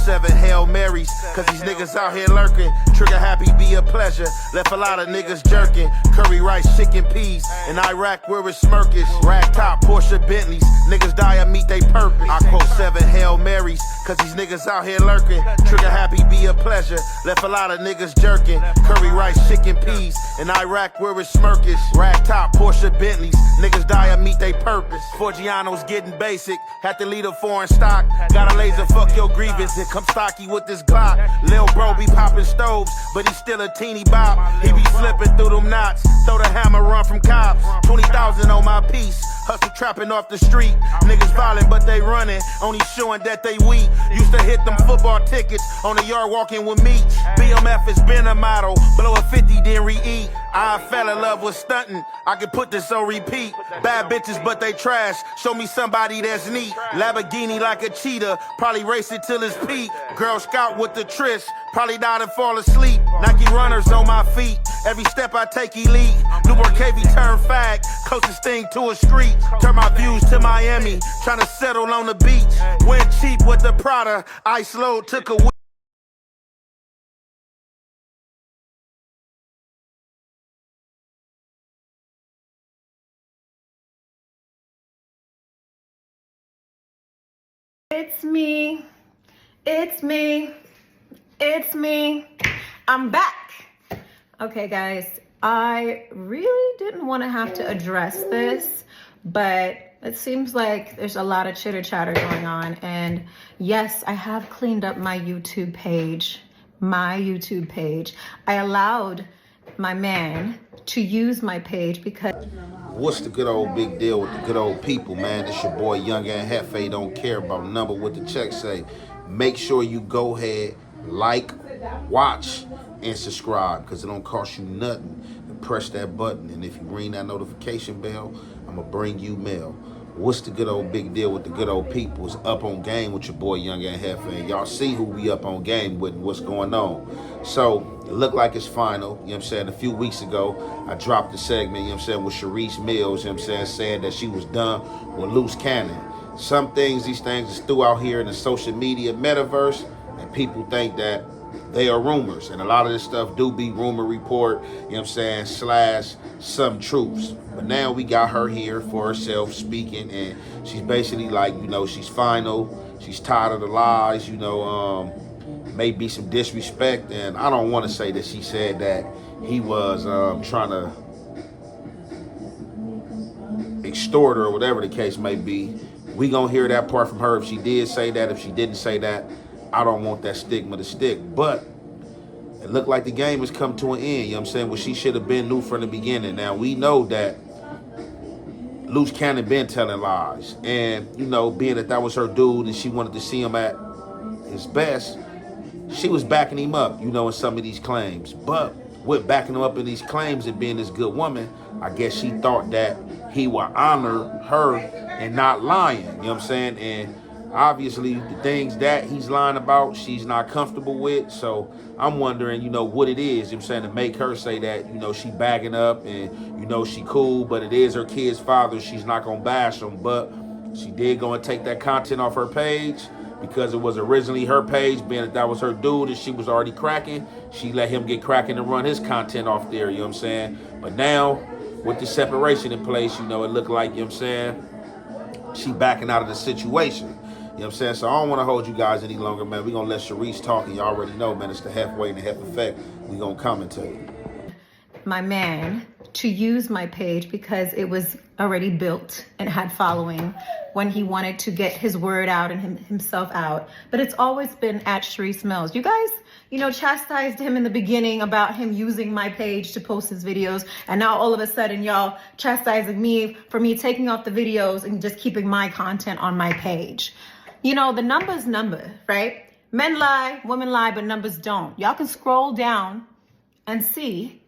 7 Hail Marys, cause these niggas out here lurking. Trigger happy be a pleasure. Left a lot of niggas jerking. Curry rice, chicken peas. In Iraq where it's smirkish. Rag top, Porsche Bentleys. Niggas die and meet they purpose. I quote 7 Hail Marys, cause these niggas out here lurking. Trigger happy be a pleasure. Left a lot of niggas jerking. Curry rice, chicken peas. In Iraq where it's smirkish. Rag top, Porsche Bentleys. Niggas die and meet they purpose. Forgiano's getting basic. Had to lead a foreign stock. Got a laser, fuck your grievance. And come stocky with this Glock. Lil bro be popping stoves, but he's still a teeny bop. He be slipping through them knots. Throw the hammer, run from cops. 20,000 on my piece. Hustle trapping off the street. Niggas violent, but they running. Only showing that they weak. Used to hit them football tickets on the yard walking with me. BMF has been a model. Blow a 50, then re-eat. I fell in love with stunting. I can put this on repeat. Bad bitches, but they trash. Show me somebody that's neat. Lamborghini like a cheetah. Probably race it till it's peak. Girl Scout with the Trish. Probably died and fall asleep. Nike runners on my feet. Every step I take elite. Newport KV turn fag. Closest thing to a street. Turn my views to Miami. Tryna settle on the beach. Went cheap with the Prada. Ice load took a week. It's me, it's me, it's me. I'm back. Okay, guys, I really didn't want to have to address this, but it seems like there's a lot of chitter chatter going on. And yes, I have cleaned up my YouTube page, I allowed my man to use my page because What's the good old big deal with the good old people, man? It's your boy Young and Hefe. Don't care about number what the check say. Make sure you go ahead, like, watch, and subscribe, because it don't cost you nothing to press that button. And if you ring that notification bell, I'm going to bring you mail. What's the good old big deal with the good old people? It's Up on Game with your boy Young and Hefe. And y'all see who we up on game with and what's going on. So it looked like it's final. You know what I'm saying? A few weeks ago, I dropped the segment, you know what I'm saying, with Charisse Mills, you know what I'm saying, saying that she was done with Luce cannon. These things is through out here in the social media metaverse, and people think that they are rumors. And a lot of this stuff do be rumor report, you know what I'm saying, / some truths. But now we got her here for herself speaking, and she's basically like, you know, she's final. She's tired of the lies, you know, maybe some disrespect. And I don't want to say that she said that he was trying to extort her or whatever the case may be. We gonna hear that part from her if she did say that. If she didn't say that, I don't want that stigma to stick. But it looked like the game has come to an end, you know what I'm saying? Well, she should have been new from the beginning. Now, we know that Luce Cannon been telling lies. And, you know, being that was her dude and she wanted to see him at his best, she was backing him up, you know, in some of these claims. But with backing him up in these claims and being this good woman, I guess she thought that he would honor her and not lying, you know what I'm saying? And obviously, the things that he's lying about, she's not comfortable with. So I'm wondering, you know, what it is, you know what I'm saying, to make her say that, you know, she bagging up and, you know, she cool, but it is her kid's father. She's not going to bash him, but she did go and take that content off her page because it was originally her page, being that was her dude and she was already cracking. She let him get cracking and run his content off there, you know what I'm saying? But now, with the separation in place, you know, it looked like, you know what I'm saying, she backing out of the situation. You know what I'm saying? So I don't want to hold you guys any longer, man. We're going to let Charisse talk, and you already know, man, it's the halfway and the half effect. We're going to commentate. my man to use my page because it was already built and had following when he wanted to get his word out and himself out. But it's always been at Charisse Mills. You guys, you know, chastised him in the beginning about him using my page to post his videos. And now all of a sudden y'all chastising me for me taking off the videos and just keeping my content on my page. You know, the numbers number, right? Men lie, women lie, but numbers don't. Y'all can scroll down and see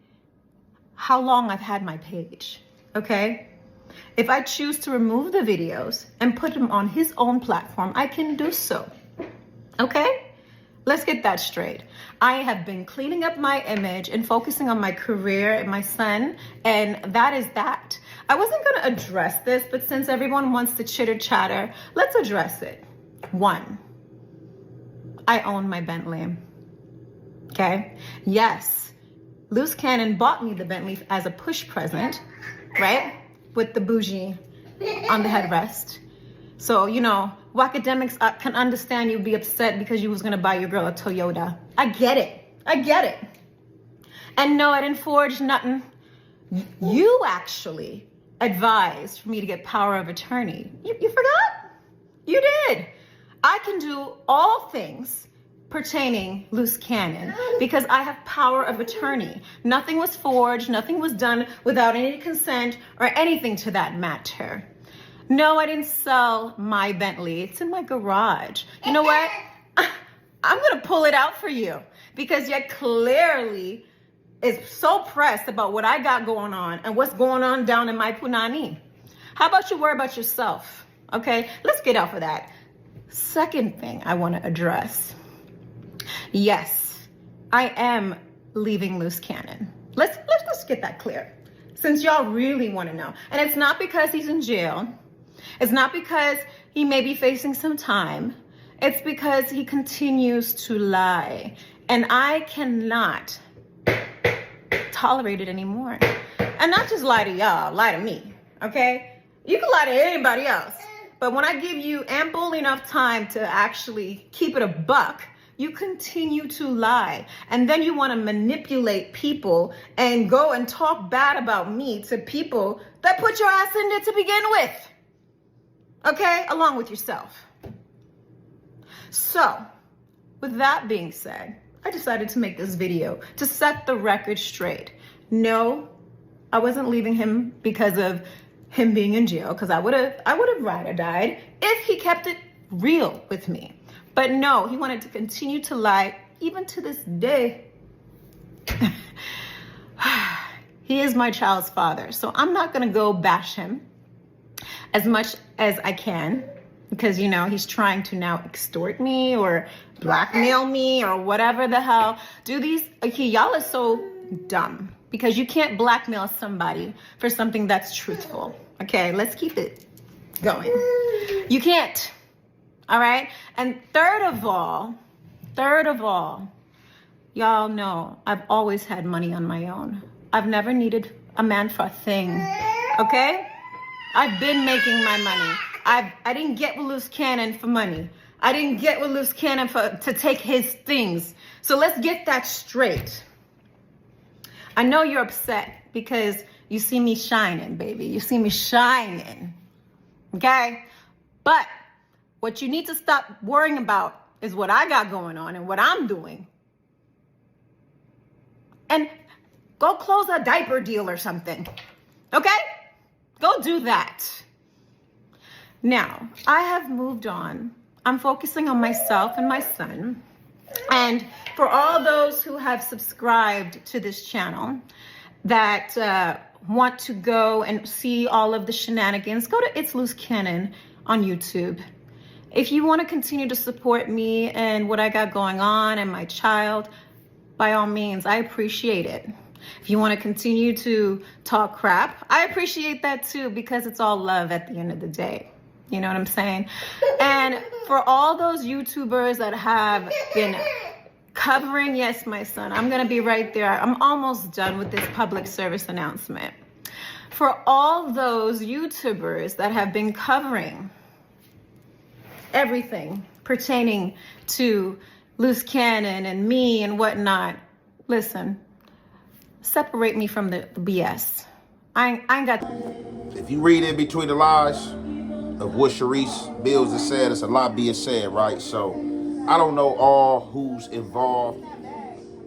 how long I've had my page, okay? If I choose to remove the videos and put them on his own platform, I can do so, okay? Let's get that straight. I have been cleaning up my image and focusing on my career and my son, and that is that. I wasn't gonna address this, but since everyone wants to chitter chatter, let's address it. 1, I own my Bentley. Okay? Yes, Luce Cannon bought me the Bentley as a push present, right? With the bougie on the headrest. So, you know, academics can understand you'd be upset because you was gonna buy your girl a Toyota. I get it. I get it. And no, I didn't forge nothing. You actually advised for me to get power of attorney. You forgot? You did. I can do all things pertaining Luce Cannon because I have power of attorney. Nothing was forged, nothing was done without any consent or anything to that matter. No, I didn't sell my Bentley. It's in my garage. You know what? I'm gonna pull it out for you because you clearly is so pressed about what I got going on and what's going on down in my punani. How about you worry about yourself? Okay, let's get off of that. Second thing I want to address. Yes, I am leaving Luce Cannon. Let's get that clear, since y'all really want to know. And it's not because he's in jail. It's not because he may be facing some time. It's because he continues to lie, and I cannot tolerate it anymore. And not just lie to y'all, lie to me. Okay? You can lie to anybody else, but when I give you ample enough time to actually keep it a buck, you continue to lie. And then you want to manipulate people and go and talk bad about me to people that put your ass in there to begin with. Okay? Along with yourself. So, with that being said, I decided to make this video to set the record straight. No, I wasn't leaving him because of him being in jail, because I would have rather died if he kept it real with me. But no, he wanted to continue to lie even to this day. He is my child's father, so I'm not gonna go bash him as much as I can, because, you know, he's trying to now extort me or blackmail me or whatever the hell. Y'all are so dumb, because you can't blackmail somebody for something that's truthful. Okay, let's keep it going. You can't. All right? And third of all, y'all know I've always had money on my own. I've never needed a man for a thing. Okay? I've been making my money. I didn't get with Luce Cannon for money. I didn't get with Luce Cannon to take his things. So let's get that straight. I know you're upset because you see me shining, baby. You see me shining. Okay? But what you need to stop worrying about is what I got going on and what I'm doing. And go close a diaper deal or something. Okay? Go do that. Now, I have moved on. I'm focusing on myself and my son. And for all those who have subscribed to this channel that want to go and see all of the shenanigans, go to It's Luce Cannon on YouTube. If you want to continue to support me and what I got going on and my child, by all means, I appreciate it. If you want to continue to talk crap, I appreciate that too, because it's all love at the end of the day. You know what I'm saying? And for all those YouTubers that have been covering, yes, my son, I'm going to be right there. I'm almost done with this public service announcement. For all those YouTubers that have been covering everything pertaining to Luce Cannon and me and whatnot, listen, separate me from the BS. I ain't got... If you read in between the lies of what Charisse Mills has said, it's a lot being said, right? So I don't know all who's involved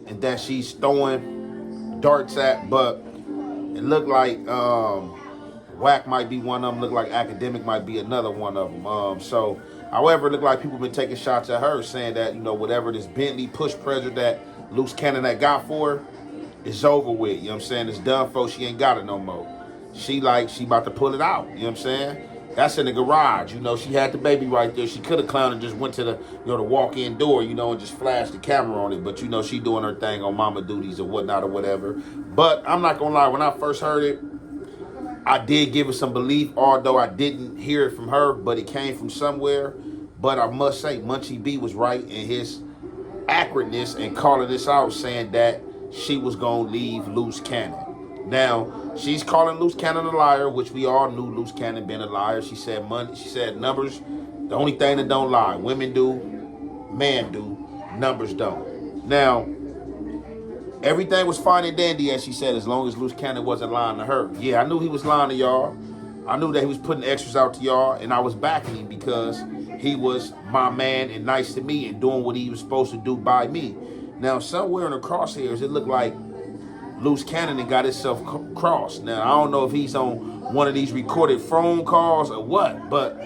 and that she's throwing darts at, but it looked like Whack might be one of them, look like Academic might be another one of them. So however, it looked like people been taking shots at her, saying that, you know, whatever this Bentley push pressure that Luce Cannon that got for her, it's over with. You know what I'm saying? It's done for. She ain't got it no more. She about to pull it out. You know what I'm saying? That's in the garage. You know, she had the baby right there. She could have clowned and just went to the, you know, the walk-in door, you know, and just flashed the camera on it. But, you know, she doing her thing on mama duties or whatnot or whatever. But I'm not going to lie. When I first heard it, I did give it some belief, although I didn't hear it from her, but it came from somewhere. But I must say, Munchie B was right in his accurateness and calling this out, saying that she was going to leave Luce Cannon. Now, she's calling Luce Cannon a liar, which we all knew Luce Cannon been a liar. She said money, she said numbers, the only thing that don't lie. Women do, men do, numbers don't. Now, everything was fine and dandy, as she said, as long as Luce Cannon wasn't lying to her. Yeah, I knew he was lying to y'all. I knew that he was putting extras out to y'all, and I was backing him because he was my man and nice to me and doing what he was supposed to do by me. Now, somewhere in the crosshairs, it looked like Luce Cannon got himself crossed. Now, I don't know if he's on one of these recorded phone calls or what, but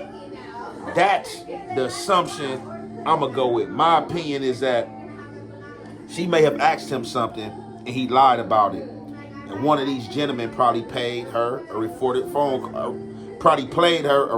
that's the assumption I'm going to go with. My opinion is that she may have asked him something and he lied about it. And one of these gentlemen probably paid her a recorded phone call, probably played her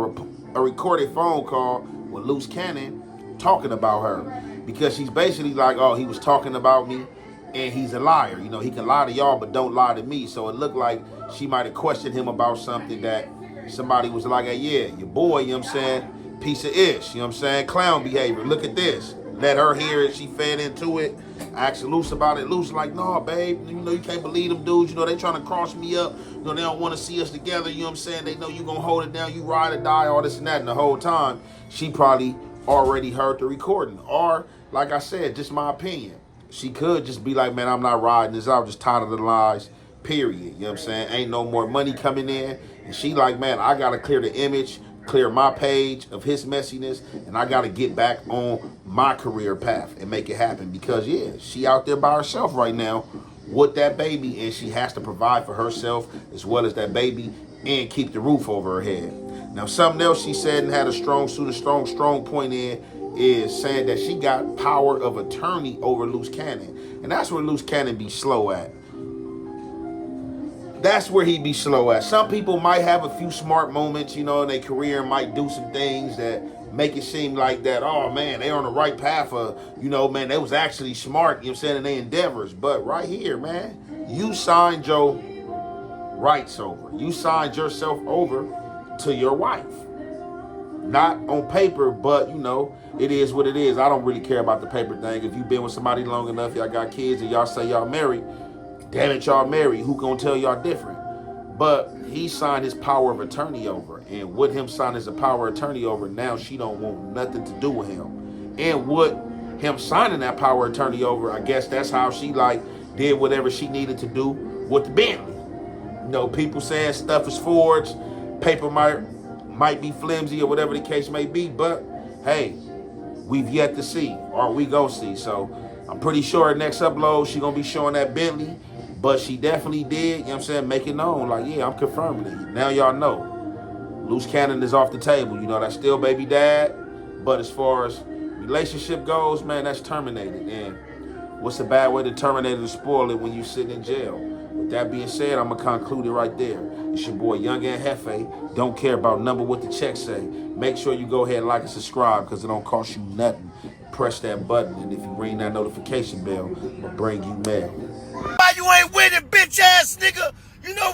a recorded phone call with Luce Cannon talking about her. Because she's basically like, oh, he was talking about me and he's a liar. You know, he can lie to y'all, but don't lie to me. So it looked like she might have questioned him about something that somebody was like, hey, yeah, your boy, you know what I'm saying, piece of ish, you know what I'm saying, clown behavior, look at this. Let her hear it, she fed into it, asked Luce about it. Luce like, no, babe, you know, you can't believe them dudes, you know, they trying to cross me up, you know, they don't want to see us together, you know what I'm saying, they know you gonna hold it down, you ride or die, all this and that, and the whole time, she probably already heard the recording. Or, like I said, just my opinion, she could just be like, man, I'm not riding this out, just tired of the lies, period, you know what I'm saying, ain't no more money coming in, and she like, man, I gotta clear the image, clear my page of his messiness, and I got to get back on my career path and make it happen because, yeah, she out there by herself right now with that baby, and she has to provide for herself as well as that baby and keep the roof over her head. Now, something else she said and had a strong point in is saying that she got power of attorney over Luce Cannon, and that's where Luce Cannon be slow at. That's where he be slow at. Some people might have a few smart moments, you know, in their career, might do some things that make it seem like that, oh, man, they're on the right path of, you know, man, they was actually smart, you know what I'm saying, in their endeavors. But right here, man, you signed your rights over. You signed yourself over to your wife. Not on paper, but, you know, it is what it is. I don't really care about the paper thing. If you've been with somebody long enough, y'all got kids, and y'all say y'all married, damn it, y'all married. Who gonna tell y'all different? But he signed his power of attorney over. And with him signing his power of attorney over, now she don't want nothing to do with him. And with him signing that power of attorney over, I guess that's how she like did whatever she needed to do with the Bentley. You know, people saying stuff is forged, paper might be flimsy or whatever the case may be, but hey, we've yet to see, or we go see. So I'm pretty sure next upload she gonna be showing that Bentley. But she definitely did, you know what I'm saying, make it known, like, yeah, I'm confirming it. Now y'all know. Luce Cannon is off the table. You know, that's still baby dad. But as far as relationship goes, man, that's terminated. And what's a bad way to terminate it or spoil it when you sitting in jail? With that being said, I'm going to conclude it right there. It's your boy, Young and Hefe. Don't care about number what the check say. Make sure you go ahead and like and subscribe because it don't cost you nothing. Press that button, and if you ring that notification bell, it'll bring you mail. Why you ain't winning, bitch ass nigga? You know